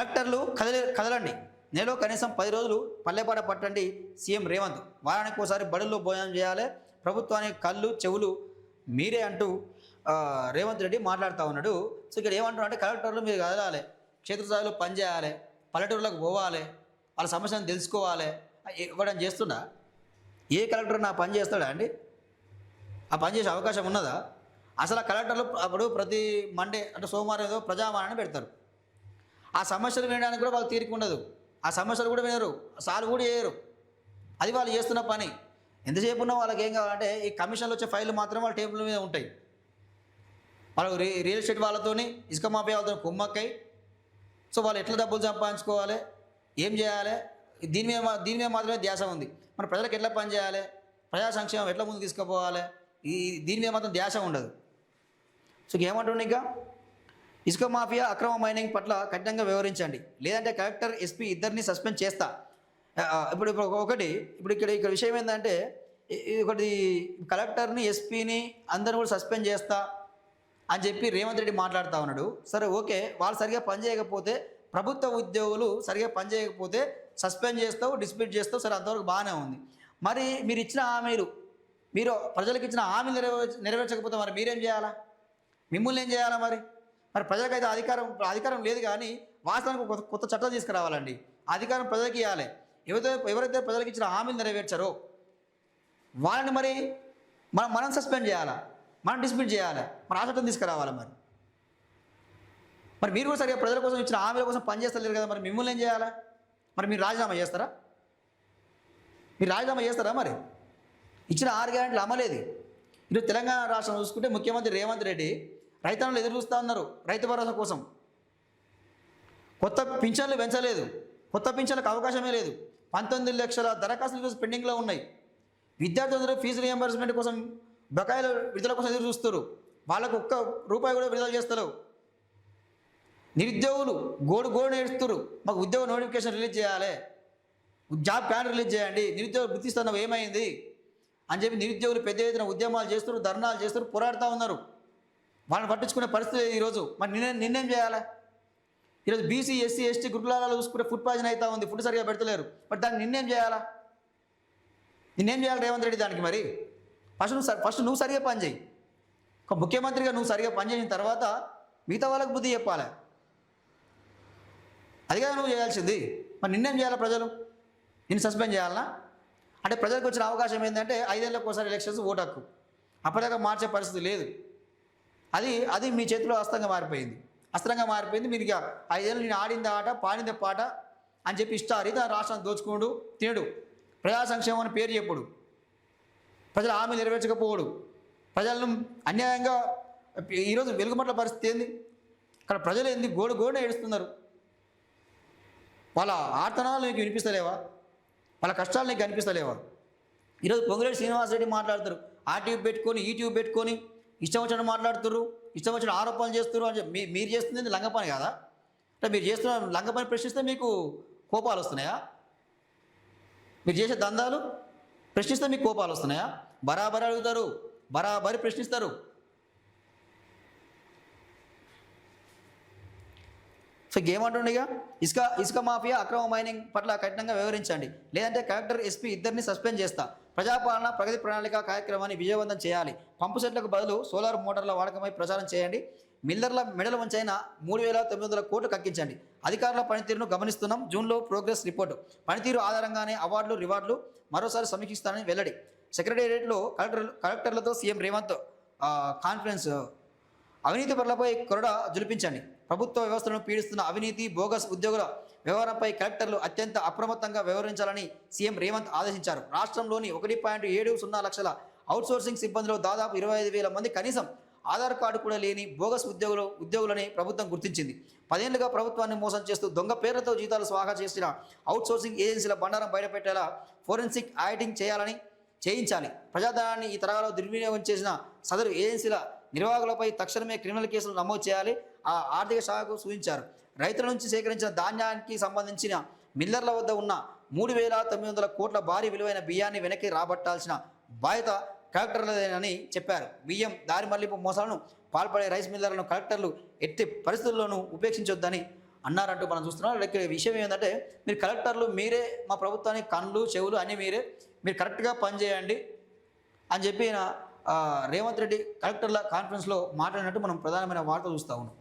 కలెక్టర్లు కదలండి, నెలలో కనీసం 10 రోజులు పల్లెపాట పట్టండి సీఎం రేవంత్. వారానికి ఒకసారి బడుల్లో భోజనం చేయాలి, ప్రభుత్వానికి కళ్ళు చెవులు మీరే అంటూ రేవంత్ రెడ్డి మాట్లాడుతూ ఉన్నాడు. సో ఇక్కడ ఏమంటున్నా అంటే కలెక్టర్లు మీరు కదలాలి, క్షేత్రస్థాయిలో పనిచేయాలి, పల్లెటూరులకు పోవాలి, వాళ్ళ సమస్యను తెలుసుకోవాలి. ఇవ్వడం చేస్తుందా? ఏ కలెక్టర్ నా పని చేస్తాడా అండి? ఆ పని చేసే అవకాశం ఉన్నదా? అసలు ఆ కలెక్టర్లు అప్పుడు ప్రతి మండే అంటే సోమవారం ఏదో ప్రజావాణిని పెడతారు. ఆ సమస్యలు వినడానికి కూడా వాళ్ళు తీరిక ఉండదు, ఆ సమస్యలు కూడా వినరు, సాల్వ్ కూడా చేయరు. అది వాళ్ళు చేస్తున్న పని. ఎంతసేపు ఉన్నా వాళ్ళకి ఏం కావాలంటే ఈ కమిషన్లు వచ్చే ఫైళ్ళు మాత్రం వాళ్ళ టేబుల్ మీద ఉంటాయి. వాళ్ళు రియల్ ఎస్టేట్ వాళ్ళతోని ఇసుక మాఫియా వాళ్ళతో కుమ్మక్కై సో వాళ్ళు ఎట్లా డబ్బులు సంపాదించుకోవాలి, ఏం చేయాలి, దీని మీద మాత్రమే ధ్యాస ఉంది. మన ప్రజలకు ఎట్లా పని చేయాలి, ప్రజా సంక్షేమం ఎట్లా ముందుకు తీసుకుపోవాలి, దీని మీద మాత్రం ధ్యాస ఉండదు. సో ఏమంటుండే ఇంకా ఇసుక మాఫియా అక్రమ మైనింగ్ పట్ల కఠినంగా వ్యవహరించండి, లేదంటే కలెక్టర్ ఎస్పీ ఇద్దరిని సస్పెండ్ చేస్తా. ఇక్కడ విషయం ఏంటంటే ఒకటి కలెక్టర్ని ఎస్పీని అందరిని కూడా సస్పెండ్ చేస్తా అని చెప్పి రేవంత్ రెడ్డి మాట్లాడుతూ ఉన్నాడు. సరే ఓకే, వాళ్ళు సరిగా పనిచేయకపోతే, ప్రభుత్వ ఉద్యోగులు సరిగా పనిచేయకపోతే సస్పెండ్ చేస్తావు, డిస్మిస్ చేస్తావు, సరే అంతవరకు బాగానే ఉంది. మరి మీరు ఇచ్చిన హామీలు, మీరు ప్రజలకు ఇచ్చిన హామీలు నెరవేర్చకపోతే మరి మీరేం చేయాలా? మిమ్మల్ని ఏం చేయాలా? మరి ప్రజలకైతే అధికారం లేదు, కానీ వాస్తవానికి కొత్త చట్టం తీసుకురావాలండి. అధికారం ప్రజలకు ఇవ్వాలి. ఎవరైతే ప్రజలకు ఇచ్చిన హామీలు నెరవేర్చారో వాళ్ళని మరి మనం సస్పెండ్ చేయాలా, మనం డిస్మిస్ చేయాలి, మరి ఆ చట్టం తీసుకురావాలి. మరి మీరు కూడా సరిగా ప్రజల కోసం ఇచ్చిన హామీల కోసం పనిచేస్తలేరు కదా, మరి మిమ్మల్ని ఏం చేయాలా? మరి మీరు రాజీనామా చేస్తారా? మరి ఇచ్చిన 6 గ్యారెంటీలు అమలేది. ఈరోజు తెలంగాణ రాష్ట్రం చూసుకుంటే ముఖ్యమంత్రి రేవంత్ రెడ్డి రైతన్నలు ఎదురు చూస్తూ ఉన్నారు రైతు భరోసా కోసం. కొత్త పింఛన్లు పెంచలేదు, కొత్త పింఛన్లకు అవకాశమే లేదు. 19 లక్షల దరఖాస్తులు ఈరోజు పెండింగ్లో ఉన్నాయి. విద్యార్థులందరూ ఫీజు రియంబర్స్మెంట్ కోసం, బకాయిల విడుదల కోసం ఎదురు చూస్తారు. వాళ్ళకు ఒక్క రూపాయి కూడా విడుదల చేస్తారు. నిరుద్యోగులు గోడు నేడుస్తారు, మాకు ఉద్యోగ నోటిఫికేషన్ రిలీజ్ చేయాలి, జాబ్ ప్లాన్ రిలీజ్ చేయండి, నిరుద్యోగ గుర్తిస్తున్నావు ఏమైంది అని చెప్పి నిరుద్యోగులు పెద్ద ఎత్తున ఉద్యమాలు చేస్తారు, ధర్నాలు చేస్తారు, పోరాడుతూ ఉన్నారు. వాళ్ళని పట్టించుకునే పరిస్థితి ఈరోజు. మరి నిన్నేం చేయాలి? ఈరోజు బీసీ ఎస్సీ ఎస్టీ గురుకులాలలో చూసుకుంటే ఫుడ్ పాయిజన్ అవుతా ఉంది, ఫుడ్ సరిగా పెడతలేరు. మరి దాన్ని నిన్నేం చేయాలి రేవంత్ రెడ్డి? దానికి మరి ఫస్ట్ నువ్వు సరిగా పని చేయి. ఒక ముఖ్యమంత్రిగా నువ్వు సరిగా పనిచేసిన తర్వాత మిగతా వాళ్ళకు బుద్ధి చెప్పాలి. అదిగా నువ్వు చేయాల్సింది. మరి నిన్నేం చేయాలి? ప్రజలు నిన్ను సస్పెండ్ చేయాలనా? అంటే ప్రజలకు వచ్చిన అవకాశం ఏంటంటే 5 ఏళ్ళకి ఒకసారి ఎలక్షన్స్, ఓటు హక్కు. అప్పటిదాకా మార్చే పరిస్థితి లేదు. అది మీ చేతిలో అస్త్రంగా మారిపోయింది. మీరు ఇక 5 ఏళ్ళు నేను ఆడింది ఆట, పాడింది పాట అని చెప్పి ఇష్టారీత రాష్ట్రాన్ని దోచుకోడు, తినడు, ప్రజా సంక్షేమం అని పేరు చెప్పుడు, ప్రజల హామీలు నెరవేర్చకపోవడు, ప్రజలను అన్యాయంగా. ఈరోజు వెలుగుమట్ల పరిస్థితి ఏంది? అక్కడ ప్రజలు ఏంది గోడునే ఏడుస్తున్నారు. వాళ్ళ ఆర్తనాలు నీకు వినిపిస్తలేవా? వాళ్ళ కష్టాలు నీకు కనిపిస్తలేవా? ఈరోజు పొంగులేటి శ్రీనివాసరెడ్డి మాట్లాడుతారు, ఆ ట్యూబ్ పెట్టుకొని ఈ ట్యూబ్ పెట్టుకొని ఇష్టం వచ్చినట్టు మాట్లాడుతున్నారు, ఇష్టం వచ్చిన ఆరోపణలు చేస్తున్నారు అని చెప్పి మీరు చేస్తుంది లంగపని కాదా? అంటే మీరు చేస్తున్న లంగపని ప్రశ్నిస్తే మీకు కోపాలు వస్తున్నాయా? మీరు చేసే దందాలు ప్రశ్నిస్తే మీకు కోపాలు వస్తున్నాయా? బరాబరి అడుగుతారు, బరాబరి ప్రశ్నిస్తారు. సో ఏమంటుండే ఇక ఇసుక మాఫియా అక్రమ మైనింగ్ పట్ల కఠినంగా వ్యవహరించండి, లేదంటే కలెక్టర్ ఎస్పీ ఇద్దరిని సస్పెండ్ చేస్తా. ప్రజాపాలన ప్రగతి ప్రణాళిక కార్యక్రమాన్ని విజయవంతం చేయాలి. పంపు సెట్లకు బదులు సోలార్ మోటార్ల వాడకమై ప్రచారం చేయండి. మిల్లర్ల మెడల వంచైన 3,900 కోట్లు కక్కించండి. అధికారుల పనితీరును గమనిస్తున్నాం. జూన్లో ప్రోగ్రెస్ రిపోర్టు. పనితీరు ఆధారంగానే అవార్డులు రివార్డులు మరోసారి సమీక్షిస్తానని వెల్లడి. సెక్రటేరియట్లో కలెక్టర్లతో సీఎం రేవంత్ కాన్ఫరెన్స్. అవినీతి పరులపై కొరడా జులిపించండి. ప్రభుత్వ వ్యవస్థలను పీడిస్తున్న అవినీతి బోగస్ ఉద్యోగుల వ్యవహారంపై కలెక్టర్లు అత్యంత అప్రమత్తంగా వ్యవహరించాలని సీఎం రేవంత్ ఆదేశించారు. రాష్ట్రంలోని 1.70 లక్షల అవుట్సోర్సింగ్ సిబ్బందిలో దాదాపు 25,000 మంది కనీసం ఆధార్ కార్డు కూడా లేని బోగస్ ఉద్యోగులని ప్రభుత్వం గుర్తించింది. 10 ఏళ్లుగా ప్రభుత్వాన్ని మోసం చేస్తూ దొంగ పేర్లతో జీతాలు స్వాహా చేసిన అవుట్సోర్సింగ్ ఏజెన్సీల బండారం బయటపెట్టేలా ఫోరెన్సిక్ ఆడిటింగ్ చేయించాలి. ప్రజాధనాన్ని ఈ తరహాలో దుర్వినియోగం చేసిన సదరు ఏజెన్సీల నిర్వాహకులపై తక్షణమే క్రిమినల్ కేసులు నమోదు చేయాలి. ఆ ఆర్థిక శాఖకు సూచించారు. రైతుల నుంచి సేకరించిన ధాన్యానికి సంబంధించిన మిల్లర్ల వద్ద ఉన్న 3,900 కోట్ల భారీ విలువైన బియ్యాన్ని వెనక్కి రాబట్టాల్సిన బాధ్యత కలెక్టర్లదేనని చెప్పారు. బియ్యం దారి మళ్లింపు మోసాలను పాల్పడే రైస్ మిల్లర్లను కలెక్టర్లు ఎట్టి పరిస్థితుల్లోనూ ఉపేక్షించొద్దని అన్నారంటూ మనం చూస్తున్నాం. ఇక్కడ విషయం ఏంటంటే మీరు కలెక్టర్లు మీరే మా ప్రభుత్వానికి కళ్ళు చెవులు అన్నీ మీరే, మీరు కరెక్ట్గా పనిచేయండి అని చెప్పి రేవంత్ రెడ్డి కలెక్టర్ల కాన్ఫరెన్స్లో మాట్లాడినట్టు మనం ప్రధానమైన వార్త చూస్తూ ఉన్నాం.